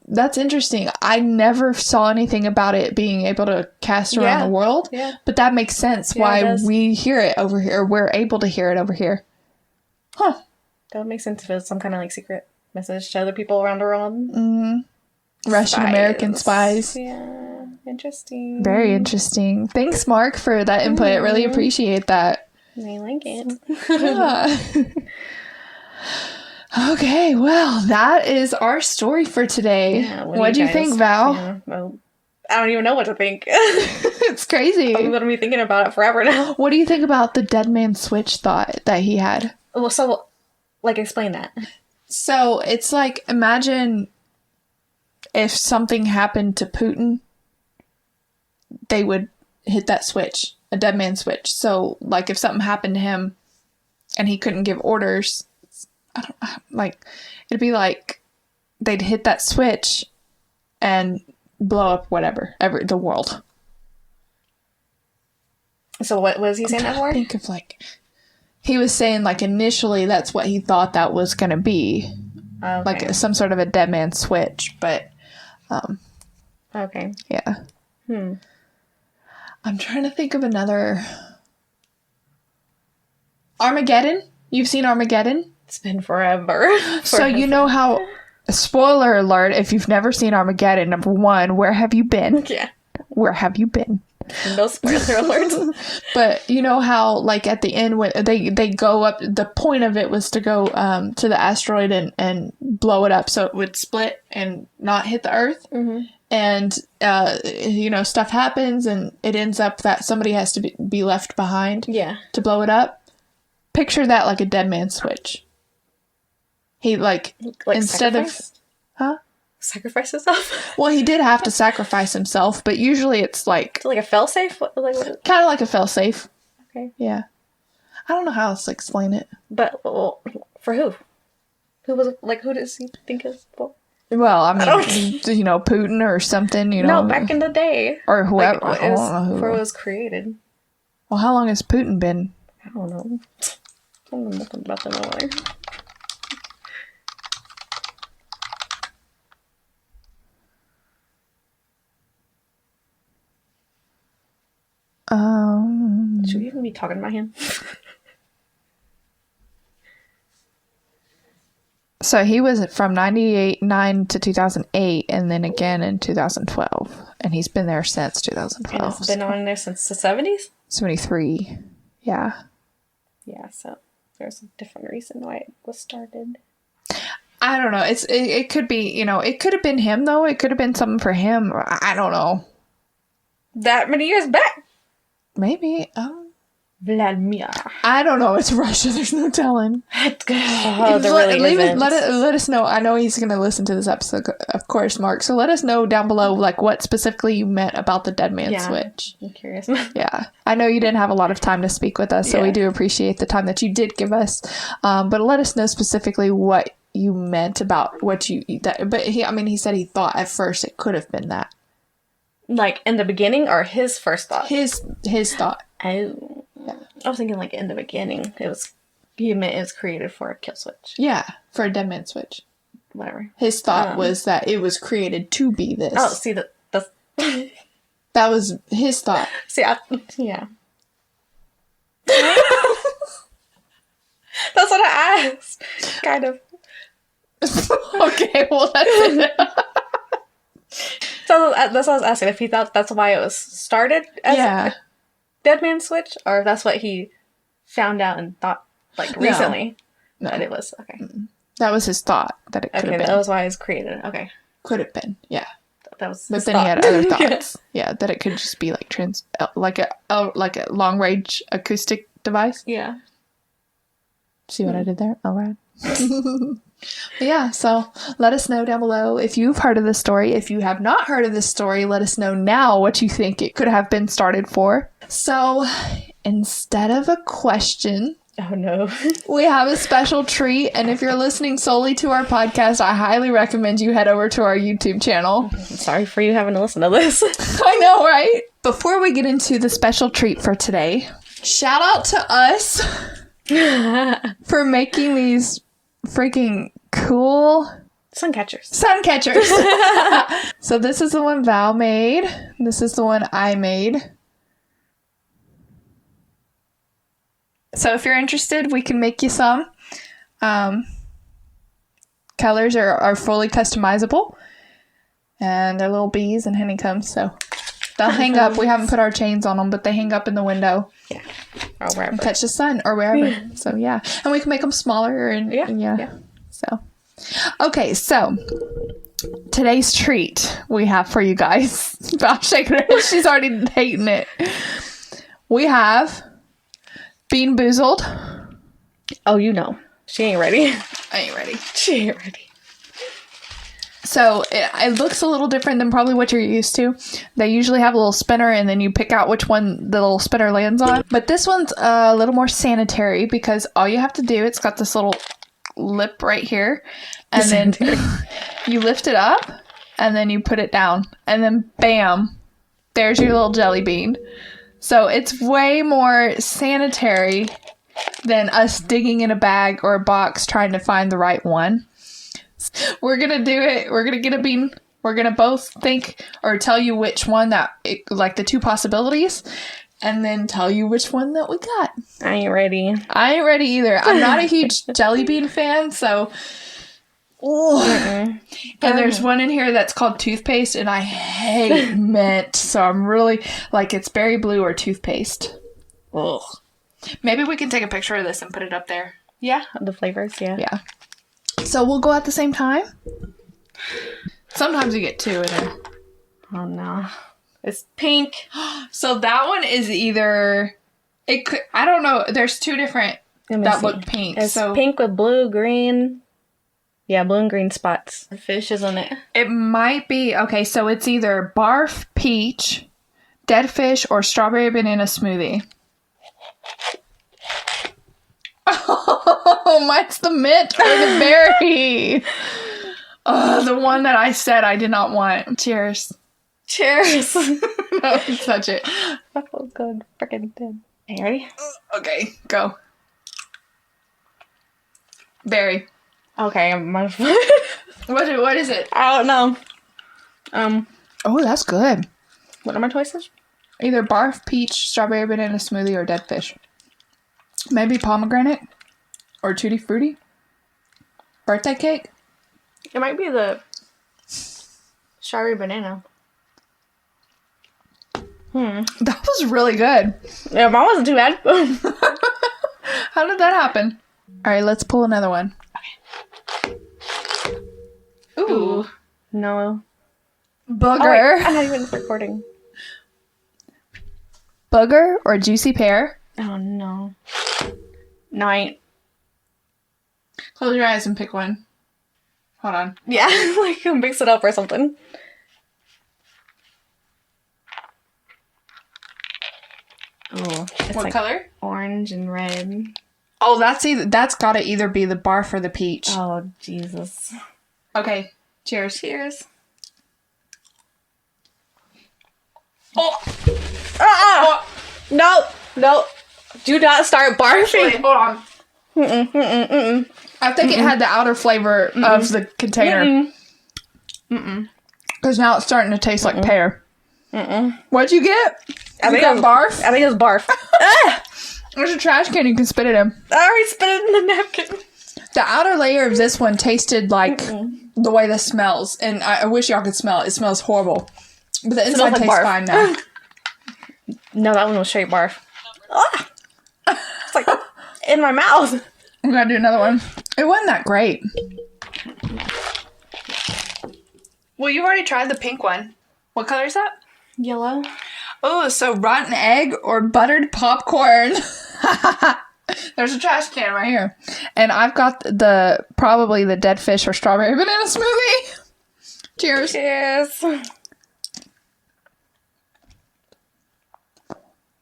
that's interesting. I never saw anything about it being able to cast around the world. Yeah. But that makes sense why we hear it over here. We're able to hear it over here. Huh. That would make sense if it was some kind of like secret message to other people around the world. Mm-hmm. Russian American spies. Yeah. Interesting. Very interesting. Thanks, Mark, for that input. Really appreciate that. I like it. Yeah. Okay, well, that is our story for today. Yeah, what do you think, Val? Yeah, well, I don't even know what to think. It's crazy. I'm gonna be thinking about it forever now. What do you think about the dead man switch thought that he had? Well, so, like, explain that. So, it's like, imagine if something happened to Putin, they would hit that switch, a dead man switch. So, like, if something happened to him and he couldn't give orders, it'd be like they'd hit that switch and blow up the world. So what was he saying that for? Think of he was saying initially that's what he thought that was going to be. Okay. Like some sort of a dead man switch, but okay. Yeah. I'm trying to think of another. Armageddon? You've seen Armageddon? It's been forever. So you know how, spoiler alert, if you've never seen Armageddon, number one, where have you been? Yeah. Where have you been? No spoiler alerts. But you know how, at the end, when they go up, the point of it was to go to the asteroid and blow it up so it would split and not hit the Earth. Mm-hmm. And, stuff happens and it ends up that somebody has to be left behind to blow it up. Picture that like a dead man switch. He, instead sacrifice? Sacrifice himself? Well, he did have to sacrifice himself, but usually it's like a failsafe? Kind of like a failsafe. Okay. Yeah. I don't know how else to explain it. But, for who? Who was, who does he think is for? Well, I mean, Putin or something, No, back in the day. Or whoever. I don't know who. Before it was created. Well, how long has Putin been? I don't know. I don't know nothing about them over there. Should we even be talking about him? So he was from 9 to 2008, and then again in 2012, and he's been there since 2012. And it's been on there since the 70s? 73. Yeah. Yeah, so there's a different reason why it was started. I don't know. It could be, it could have been him, though. It could have been something for him. I don't know. That many years back? Maybe. Vladimir. I don't know. It's Russia. There's no telling. Let us know. I know he's going to listen to this episode, of course, Mark. So let us know down below, what specifically you meant about the dead man switch. I'm curious. Yeah. I know you didn't have a lot of time to speak with us, so we do appreciate the time that you did give us. But let us know specifically what you meant about what but he said he thought at first it could have been that. In the beginning, or his first thought? His thought. Oh. Yeah. I was thinking in the beginning, he meant it was created for a kill switch. Yeah, for a dead man switch. Whatever. His thought was that it was created to be this. Oh, see, that's... That was his thought. See, yeah. That's what I asked. Kind of. Okay, well, that's it. So that's what I was asking. If he thought that's why it was started as a dead man switch, or if that's what he found out and thought recently that it was. Okay. That was his thought that it could have been. That was why it was created. Okay. Could have been, yeah. That was. But then he had other thoughts. Yeah, that it could just be like a long range acoustic device. Yeah. See what I did there? All right. Yeah, so let us know down below if you've heard of this story. If you have not heard of this story, let us know now what you think it could have been started for. So instead of a question, oh no, we have a special treat. And if you're listening solely to our podcast, I highly recommend you head over to our YouTube channel. I'm sorry for you having to listen to this. I know, right? Before we get into the special treat for today, shout out to us for making these freaking cool sun catchers. So this is the one Val made. This is the one I made. So if you're interested, we can make you some. Colors are fully customizable. And they're little bees and honeycombs. So They'll hang up. We haven't put our chains on them, but they hang up in the window. Yeah. Or wherever. And catch the sun or wherever. So, yeah. And we can make them smaller. And Yeah. So, okay. So, today's treat we have for you guys. I'm shaking her head. She's already hating it. We have Bean Boozled. Oh, you know. She ain't ready. I ain't ready. She ain't ready. So it looks a little different than probably what you're used to. They usually have a little spinner and then you pick out which one the little spinner lands on. But this one's a little more sanitary because all you have to do, it's got this little lip right here. And then you lift it up and then you put it down. And then bam, there's your little jelly bean. So it's way more sanitary than us digging in a bag or a box trying to find the right one. We're going to do it. We're going to get a bean. We're going to both think or tell you which one like the two possibilities, and then tell you which one that we got. I ain't ready. I ain't ready either. I'm not a huge jelly bean fan, so. And there's one in here that's called toothpaste, and I hate mint, so I'm really like it's berry blue or toothpaste. Ugh. Maybe we can take a picture of this and put it up there. Yeah. The flavors, yeah. Yeah. So we'll go at the same time. Sometimes you get two in there. Oh, no. It's pink. So that one is either... I don't know. There's two different that look pink. It's so pink with blue, green. Yeah, blue and green spots. Fish is on it. it might be... Okay, so it's either barf peach, dead fish, or strawberry banana smoothie. Oh, mine's the mint or the berry. The one that I said I did not want. Cheers. Cheers. No, touch it. That feels good. Freaking dead. Are you ready? Okay, go. Berry. Okay, What is it? I don't know. Oh, that's good. What are my choices? Either barf, peach, strawberry banana smoothie, or dead fish. Maybe pomegranate or tutti frutti. Birthday cake. It might be the strawberry banana. That was really good. Yeah, mine wasn't too bad. How did that happen? All right, let's pull another one. Ooh. No. Booger. Oh, wait, I'm not even recording. Booger or juicy pear. Oh, no. No, I ain't. Close your eyes and pick one. Hold on. Yeah, like mix it up or something. Oh, it's What like color? orange and red. Oh, that's got to either be the barf or the peach. Oh, Jesus. Okay. Cheers. Cheers. Oh. No, no. Do not start barfing. Wait, hold on. I think it had the outer flavor of the container. Because now it's starting to taste like pear. What'd you get? I think got barf? I think it was barf. There's a trash can you can spit it in. I already spit it in the napkin. The outer layer of this one tasted like the way this smells. And I wish y'all could smell it. It smells horrible. But the inside like tastes barf. fine now. No, that one was straight barf. Ah! It's like in my mouth. I'm going to do another one. It wasn't that great. Well, you've already tried the pink one. What color is that? Yellow. Oh, so rotten egg or buttered popcorn. There's a trash can right here. And I've got probably the dead fish or strawberry banana smoothie. Cheers. Cheers.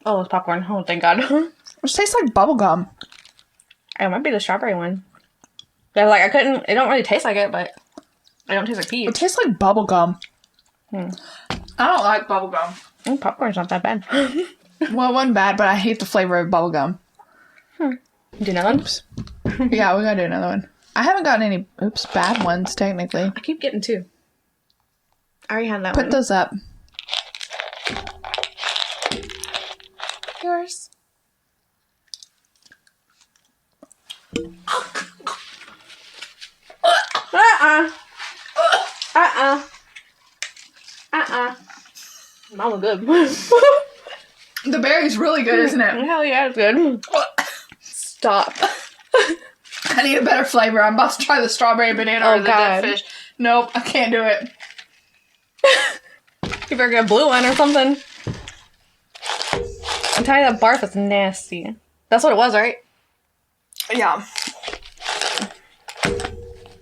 Oh, it's popcorn. Oh, thank God. It tastes like bubble gum. It might be the strawberry one. Yeah, like it don't really taste like it, but it don't taste like It peach. tastes like bubble gum. I don't like bubble gum. Popcorn's not that bad. Well, it wasn't bad, but I hate the flavor of bubble gum. Do another one? Yeah, we gotta do another one. I haven't gotten any bad ones, technically. I keep getting two. I already had that Put one. those up. Yours. That was good. The berry's really good, isn't it? Hell yeah, it's good. Stop. I need a better flavor. I'm about to try the strawberry banana or the dead fish. Nope, I can't do it. You better get a blue one or something. I'm telling you, that barf is nasty. That's what it was, right? Yeah.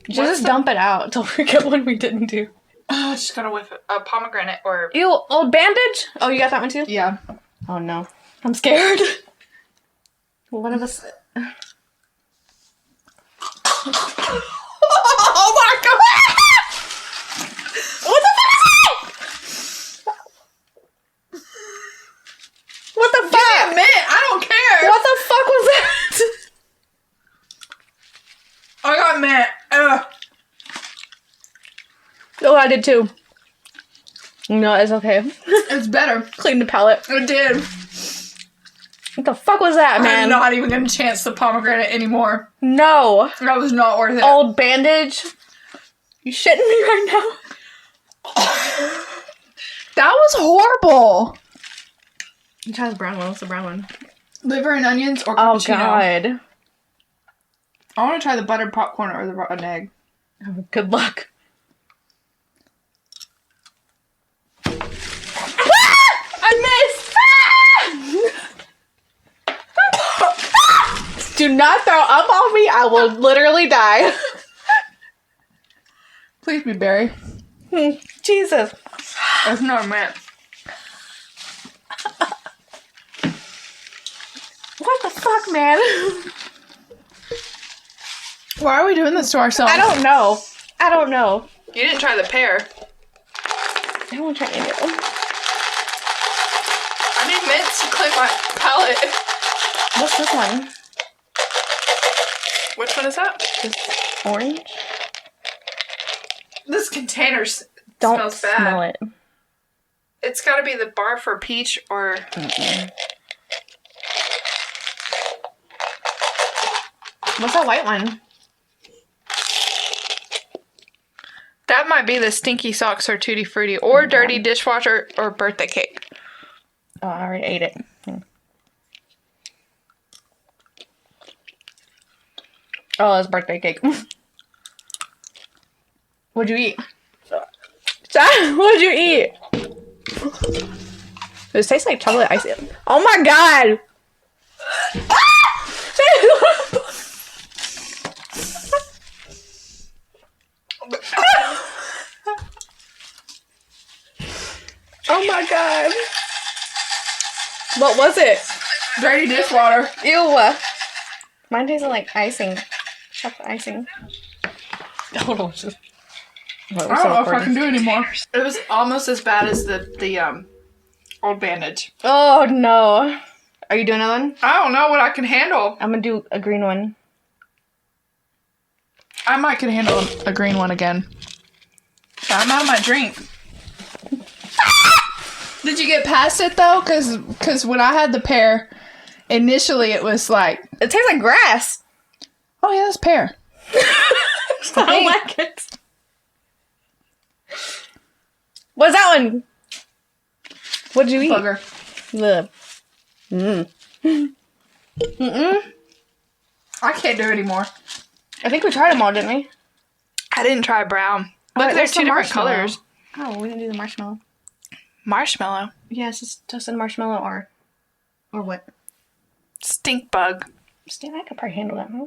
Just dump it out. Don't forget what we didn't do. I just gotta whiff it. A pomegranate or... Ew, old bandage? Oh, you got that one too? Yeah. Oh no. I'm scared. One of us... Oh my god! What the fuck is that? What the fuck? Give me a mint. I don't care. What the fuck was that? I got mint. Ugh. Oh, I did too. No, it's okay. It's better. Clean the palate. It did. What the fuck was that, man? I'm not even gonna chance the pomegranate anymore. No. That was not worth it. Old bandage. You shitting me right now? That was horrible. You try the brown one. What's the brown one? Liver and onions or Oh, cappuccino? God. I want to try the buttered popcorn or the rotten egg. Oh, good luck. I missed! Do not throw up on me. I will literally die. Please be berry. Jesus. That's not mint. What the fuck, man? Why are we doing this to ourselves? I don't know. I don't know. You didn't try the pear. I don't want to try any of them. I need mints to clean my palate. What's this one? Which one is that? This orange? This container Don't smells bad. smell it. It's got to be the barf or peach or... What's that white one? That might be the stinky socks or tutti frutti or dirty dishwasher or birthday cake. Oh, I already ate it. Oh, it's birthday cake. What'd you eat? What'd you eat? This tastes like chocolate ice. Oh my god! Oh my god. What was it? Dirty dishwater. Ew. Mine tasted like icing. Chocolate icing. Hold on. I don't know if I can do it anymore. It was almost as bad as the old bandage. Oh no. Are you doing another one? I don't know what I can handle. I'm gonna do a green one. I might can handle a green one again. I'm out of my drink. Did you get past it though? Cause when I had the pear, initially it was like, It tastes like grass. oh yeah, that's pear. I don't like it. What's that one? What'd you eat? Bugger. Look. I can't do it anymore. I think we tried them all, didn't we? I didn't try brown. Look, there's two different colors. Oh, we didn't do the marshmallow. Marshmallow. Yeah, it's just toasted marshmallow or what? Stink bug. Stan, I could probably handle that, huh?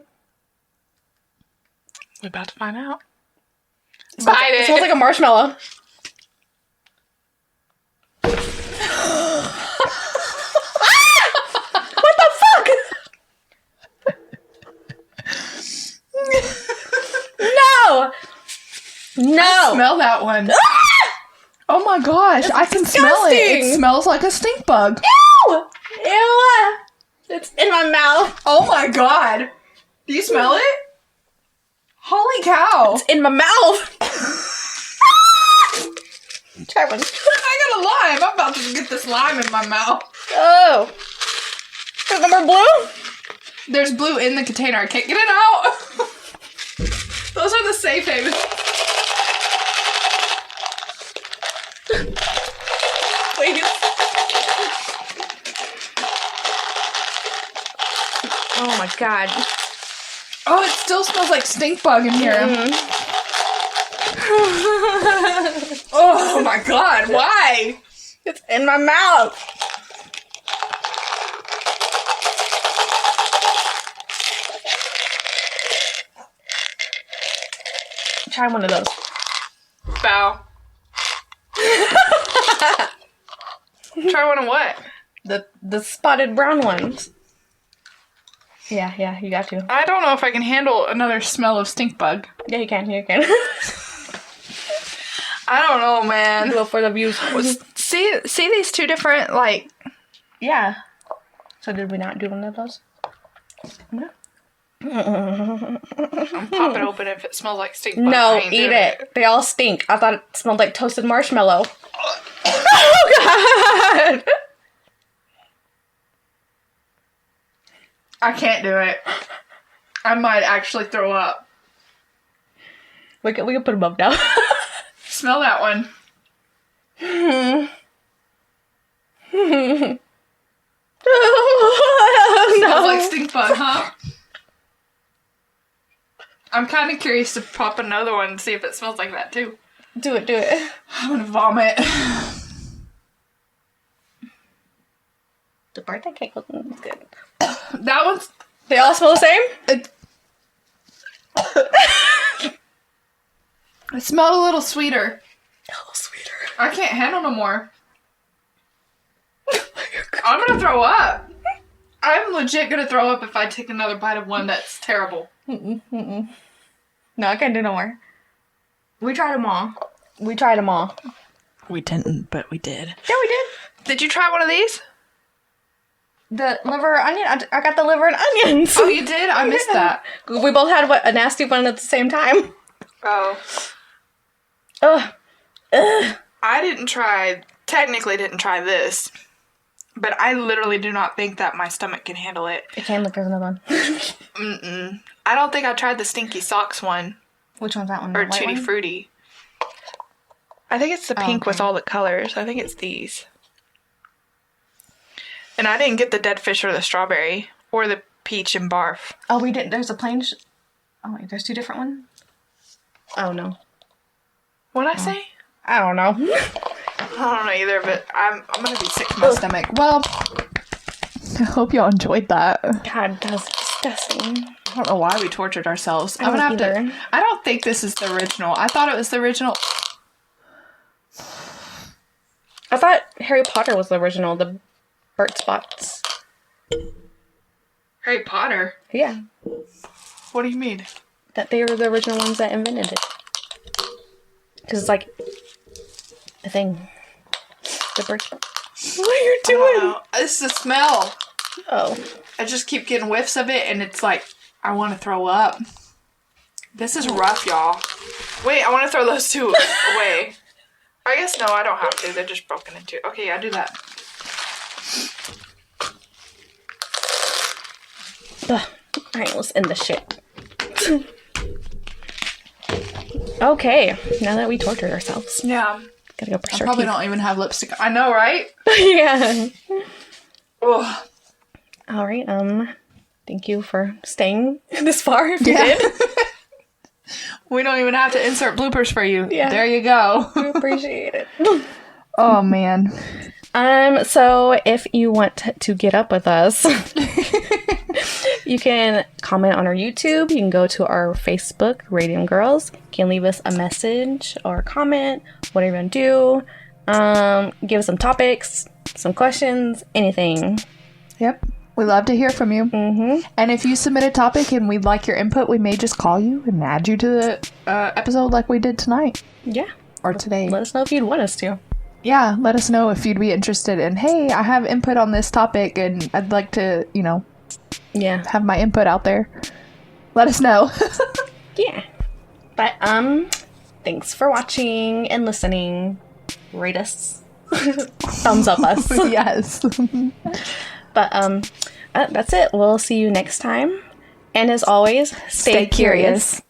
We're about to find out. Bite it. It smells like a marshmallow. What the fuck? No! No! Smell that one. Oh my gosh, I can smell it. It smells like a stink bug. Ew! Ew! It's in my mouth. Oh my god. Do you smell it? Holy cow. It's in my mouth. Try one. I got a lime. I'm about to get this lime in my mouth. Oh. There's no more blue? There's blue in the container. I can't get it out. Those are the safe havens. Please. Oh my god. Oh, it still smells like stink bug in here. Oh my god, why? It's in my mouth. Try one of those. Bow. Try one of what? The spotted brown ones. Yeah, you got to. I don't know if I can handle another smell of stink bug. Yeah, you can. I don't know, man. Go for the views. See these two different, like... Yeah. So did we not do one of those? No. I'm popping open if it smells like stink bug. No, I ain't eat doing it. They all stink. I thought it smelled like toasted marshmallow. Oh, God. I can't do it. I might actually throw up. We can put them up now. Smell that one. Smells like stink bug, huh? I'm kind of curious to pop another one and see if it smells like that too. Do it. I'm gonna vomit. The birthday cake was good. That one's... They all smell the same? It smelled a little sweeter. A little sweeter. I can't handle no more. I'm gonna throw up. I'm legit gonna throw up if I take another bite of one that's terrible. No, I can't do no more. We tried them all. We didn't, but we did. Yeah, we did. Did you try one of these? The liver onion. I got the liver and onions. Oh, you did? I missed that. We both had a nasty one at the same time. Oh. Ugh. I technically didn't try this, but I literally do not think that my stomach can handle it. It can look. There's another one. I don't think I tried the stinky socks one. Which one's that one? Or Tutti Frutti. I think it's the pink with all the colors. I think it's these. And I didn't get the dead fish or the strawberry or the peach and barf. Oh, we didn't. There's a plain. Oh wait, there's two different ones. Oh no. What'd I say? I don't know. I don't know either, but I'm gonna be sick to my stomach. Well, I hope y'all enjoyed that. God, that's disgusting. I don't know why we tortured ourselves. I don't either. I don't think this is the original. I thought it was the original. I thought Harry Potter was the original. The Burt spots. Harry Potter? Yeah. What do you mean? That they were the original ones that invented it. Because it's like a thing. The Burt spots. What are you doing? It's the smell. Oh. I just keep getting whiffs of it, and it's like, I want to throw up. This is rough, y'all. Wait, I want to throw those two away. I guess no, I don't have to. They're just broken into. Okay, yeah, do that. Alright, let's end this shit. Okay, now that we tortured ourselves. Yeah. Gotta go brush I our probably teeth. don't even have lipstick. I know, right? Yeah. Ugh. Alright, thank you for staying this far if you did. We don't even have to insert bloopers for you. Yeah. There you go. We appreciate it. Oh, man. So if you want to get up with us, you can comment on our YouTube. You can go to our Facebook, Radium Girls. You can leave us a message or a comment, whatever you want to do. Give us some topics, some questions, anything. Yep. We love to hear from you. Mm-hmm. And if you submit a topic and we'd like your input, we may just call you and add you to the episode like we did tonight. Yeah. Or today. Let us know if you'd want us to. Yeah, let us know if you'd be interested in, hey, I have input on this topic and I'd like to, Yeah. have my input out there. Let us know. Yeah. But, thanks for watching and listening. Rate us. Thumbs up us. Yes. But, that's it. We'll see you next time. And as always, stay curious.